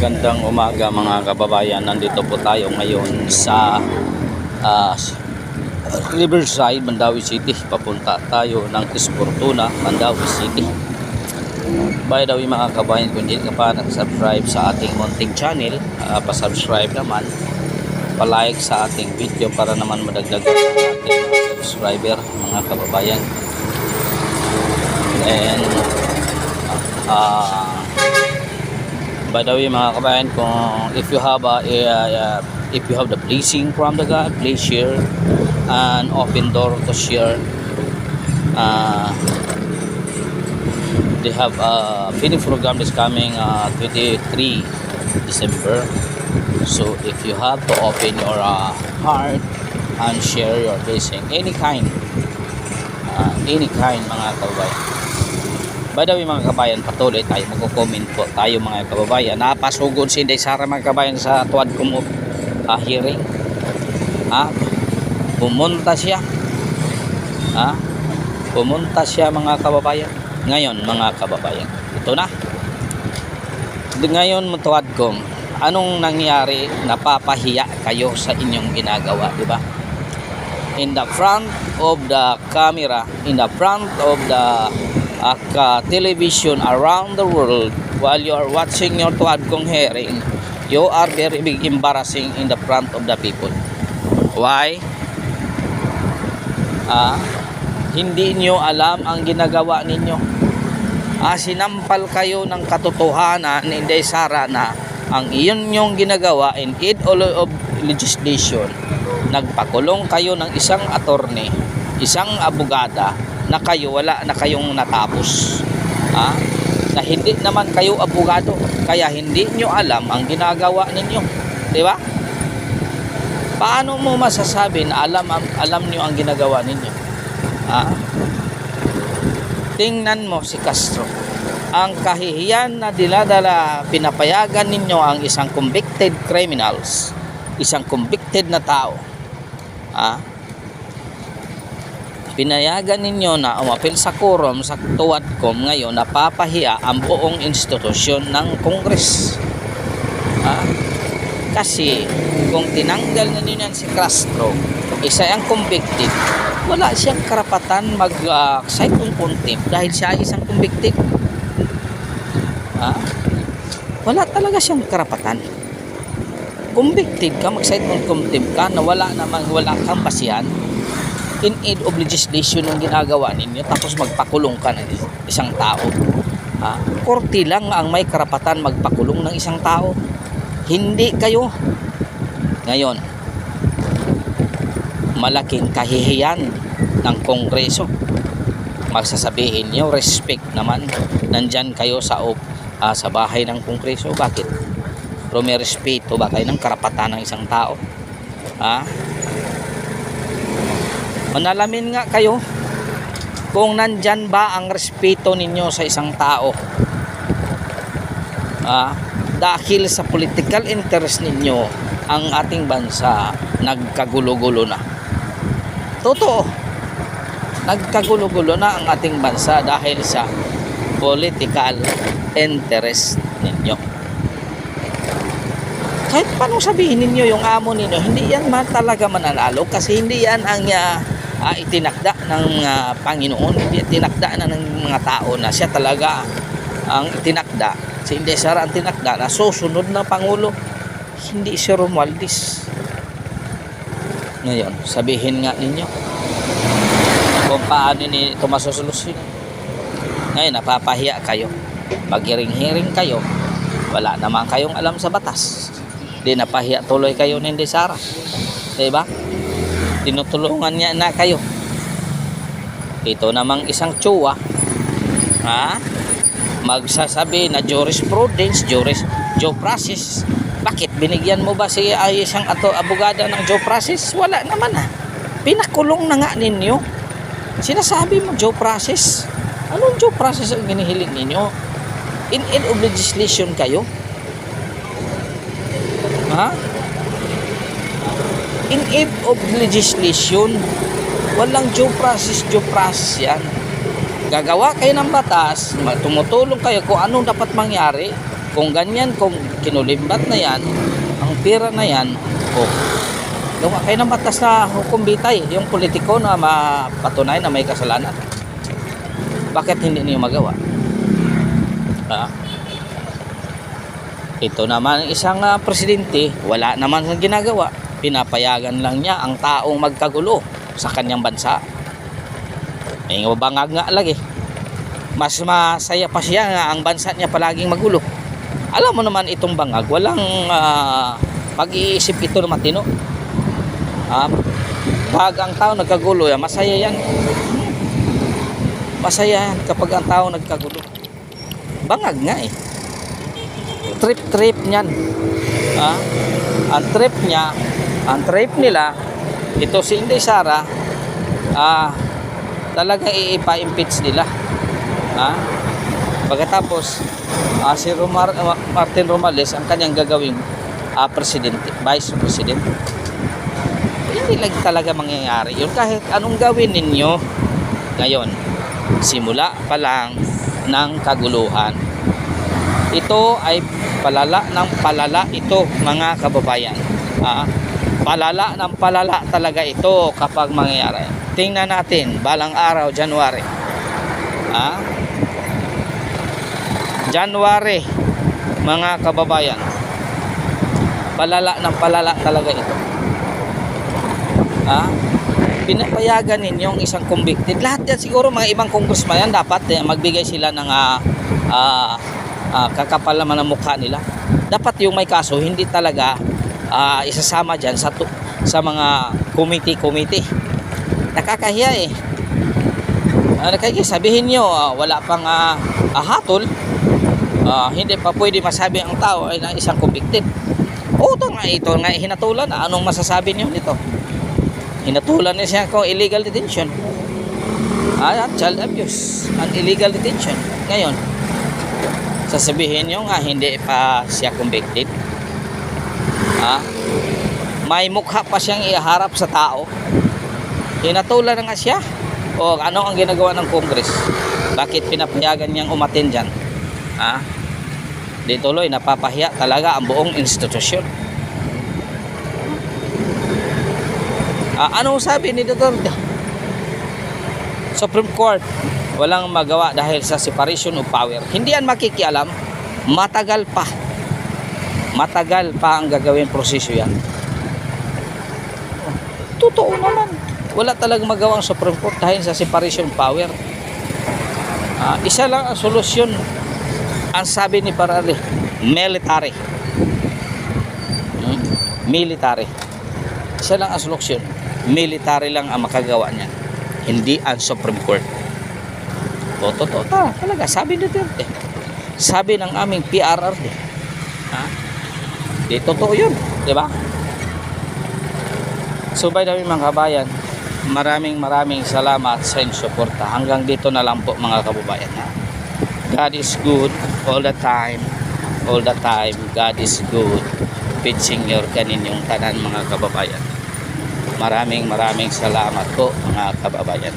Magandang umaga mga kababayan. Nandito po tayo ngayon sa Riverside, Mandawi City. Papunta tayo ng Esportuna, Mandawi City. By the way mga kababayan, kung hindi ka pa nag-subscribe sa ating munting channel, pa-subscribe naman, pa-like sa ating video para naman madagdagan ang ating mga subscriber mga kababayan. And by the way mga kabayan, kung if you have the blessing from the God, please share and open door to share. They have a feeding program is coming 23 December. So if you have to open your heart and share your blessing, any kind mga kababayan. By the way mga kabayan, patuloy tayo magko-comment po tayo mga kababayan. Napasugod si Inday Sara mga kababayan sa tuwad kong hearing. Pumunta siya. Pumunta siya mga kababayan. Ngayon mga kababayan, ito na. Ngayon tuwad kong, anong nangyari? Napapahiya kayo sa inyong ginagawa, di ba? In the front of the camera, in the front of the television around the world, while you are watching your tuwad kong hearing, you are very big embarrassing in the front of the people. Why? Hindi nyo alam ang ginagawa ninyo. Sinampal kayo ng katotohanan ni Inday Sara na ang iyon nyong ginagawa in aid of legislation. Nagpakulong kayo ng isang attorney, isang abogada, na kayo wala na kayong natapos. Na hindi naman kayo abogado, kaya hindi nyo alam ang ginagawa ninyo, di ba? Paano mo masasabi na alam nyo ang ginagawa ninyo? Tingnan mo si Castro, ang kahihiyan na diladala, pinapayagan ninyo ang isang convicted criminals, isang convicted na tao. Pinayagan ninyo na umapil sa quorum sa tuwad ko. Ngayon napapahiya ang buong institusyon ng Congress. Kasi kung tinanggal na ninyo si Castro, isa ang convicted, wala siyang karapatan mag-cite ng contempt dahil siya ay isang convicted. Wala talaga siyang karapatan. Convicted ka, mag-cite ng contempt ka na wala kang basihan. In aid of legislation ang ginagawa ninyo, tapos magpakulong ka ng isang tao. Korte lang ang may karapatan magpakulong ng isang tao, hindi kayo. Ngayon, malaking kahihiyan ng Kongreso. Magsasabihin niyo, respect naman, nandyan kayo sa bahay ng Kongreso. Bakit? Pero may respeto ba kayo ng karapatan ng isang tao? Manalamin nga kayo kung nandyan ba ang respeto ninyo sa isang tao. Dahil sa political interest ninyo, ang ating bansa nagkagulo-gulo na. Totoo, nagkagulo-gulo na ang ating bansa dahil sa political interest ninyo. Kahit paano sabihin ninyo yung amo ninyo, hindi yan talaga mananalo kasi hindi yan ang itinakda ng Panginoon, hindi itinakda na ng mga tao na siya talaga ang itinakda. Si Inday Sara ang tinakda na susunod na Pangulo, hindi si Romualdez. Ngayon, sabihin nga ninyo kung paano ito masusolusyon. Ngayon, napapahiya kayo. Pag-hiring-hiring kayo, wala naman kayong alam sa batas. Di napahiya tuloy kayo ni Inday Sara. Diba? Tinutulungan niya na kayo. Ito namang isang tsuwa, magsasabi na jurisprudence, due process. Bakit? Binigyan mo ba siya ay isang abogada ng due process? Wala naman Pinakulong na nga ninyo. Sinasabi mo due process. Anong due process ang ginihiling ninyo? In aid of legislation kayo? In aid of legislation, walang due process yan. Gagawa kayo ng batas, tumutulong kayo kung anong dapat mangyari, Kung ganyan, kung kinulimbat na yan, ang pera na yan, oh, gawa kayo ng batas na hukom bitay, yung politiko na mapatunay na may kasalanan. Bakit hindi niyo magawa? Ha? Ito naman isang presidente, wala naman ang ginagawa. Pinapayagan lang niya ang taong magkagulo sa kanyang bansa. May bangag nga lagi. Mas masaya pa siya nga ang bansa niya palaging magulo. Alam mo naman itong bangag, walang pag-iisip ito na matino. Pag ang tao nagkagulo, masaya yan. Masaya yan kapag ang tao nagkagulo. Bangag nga eh. Trip niyan. Ang trip nila, ito si Inday Sara, talagang ipa-impeach nila. Pagkatapos si Martin Romales ang kanyang gagawing presidente, vice president. Hindi lang talaga mangyayari yun kahit anong gawin ninyo ngayon. Simula pa lang ng kaguluhan. Ito ay palala ng palala ito, mga kababayan. Palala ng palala talaga ito kapag mangyayari. Tingnan natin balang araw, January. January, mga kababayan. Palala ng palala talaga ito. Pinapayagan ninyong isang convicted. Lahat yan siguro mga ibang congressman yan dapat magbigay sila ng kakapal naman ng mukha nila. Dapat yung may kaso hindi talaga isasama dyan sa mga committee. Nakakahiya eh. Nakakahiya. Sabihin nyo wala pang hatol, hindi pa pwede masabi ang tao ay na isang convicted. Ito nga hinatulan. Anong masasabi nyo nito? Hinatulan niya siya kung illegal detention. Child abuse and illegal detention. Ngayon, sasabihin nyo nga hindi pa siya convicted. May mukha pa siyang iharap sa tao. Hinatulan na nga siya. O ano ang ginagawa ng Congress? Bakit pinapayagan niyang umatin dyan? Di tuloy napapahiya talaga ang buong institusyon. Anong sabi ni Duterte? Supreme Court walang magawa dahil sa separation of power. Hindi yan makikialam. Matagal pa ang gagawin proseso yan. Totoo naman, wala talagang magawa ang Supreme Court dahil sa separation of power. Isa lang ang solusyon. Ang sabi ni Parali, military. Isa lang ang solusyon. Military lang ang makagawa niya, hindi ang Supreme Court. Totoo talaga, sabi ni Duterte, sabi ng aming PRRD. Di totoo yun, di ba? So by the way mga kabayan, maraming salamat sa inyong suporta. Hanggang dito na lang po mga kababayan. God is good all the time. God is good. Pitching your kaninyong tanan mga kababayan. Maraming salamat po mga kababayan.